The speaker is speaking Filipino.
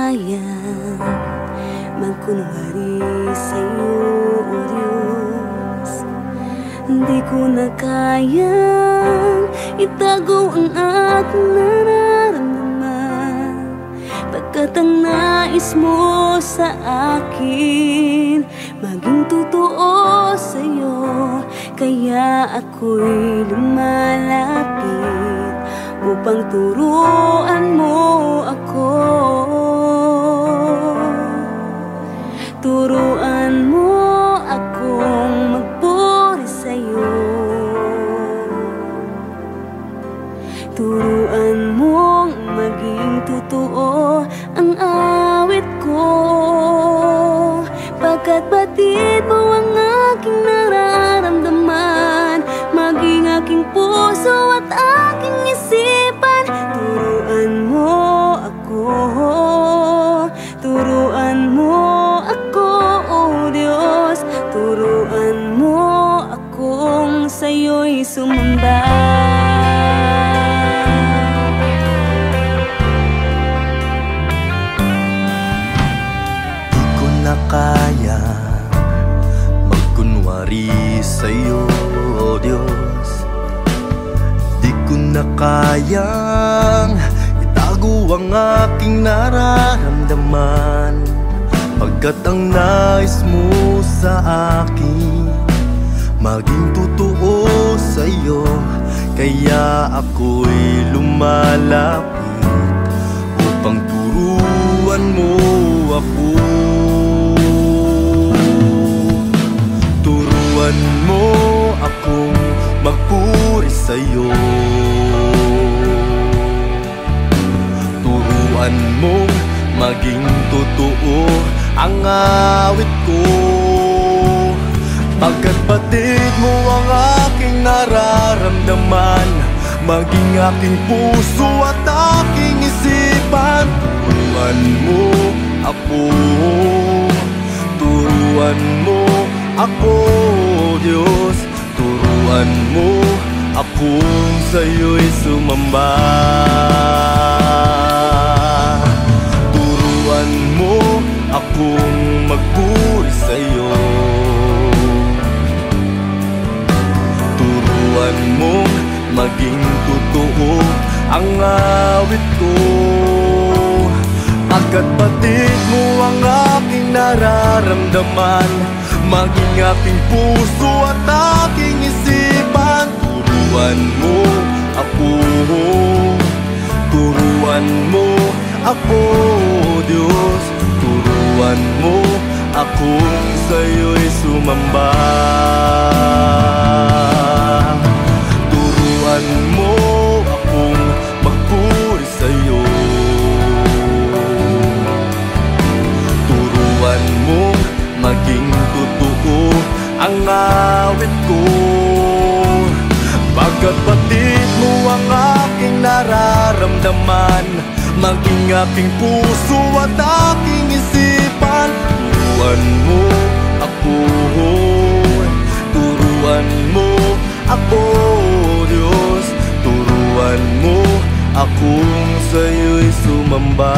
kayang magkunwari sa'yo, O Diyos. Hindi ko na kayang itago ang aking nararamdaman, pagkat ang nais mo sa akin maging totoo sa'yo. Kaya ako'y lumalapit upang turuan mo ako. Turuan mo akong magpuri sa'yo. Turuan mong maging totoo ang awit ko, pagkat batid mo ang aking nararamdaman, maging aking puso at aking isipan. Turuan mo ako, turuan mo ako, O Diyos. Turuan mo akong sa'yo'y sumamba. Di ko na kaya magkunwari sa'yo, O Diyos. Di ko na kayang itago ang aking nararamdaman, pagkat ang nais mo sa akin maging totoo sa'yo. Kaya ako'y lumalapit upang turuan mo ako. Turuan mo akong magpuri sa'yo. Turuan mong maging totoo ang awit ko, pagkat batid mo ang aking nararamdaman, maging aking puso at aking isipan. Turuan mo ako, turuan mo ako, Diyos. Turuan mo akong sa'yo'y sumamba. Turuan mo akong magpuri sa'yo. Turuan mong maging totoo ang awit ko, pagkat batid mo ang aking nararamdaman, maging aking puso at aking isipan. Turuan mo ako, turuan mo ako, Diyos. Turuan mo akong sa'yo'y sumamba. Turuan mo akong magpuri sa'yo. Turuan mong maging totoo ang awit ko, pagkat batid mo ang aking nararamdaman, maging aking puso at aking isipan. Turuan mo ako, turuan mo ako, Diyos. Turuan mo akong sa'yo'y sumamba.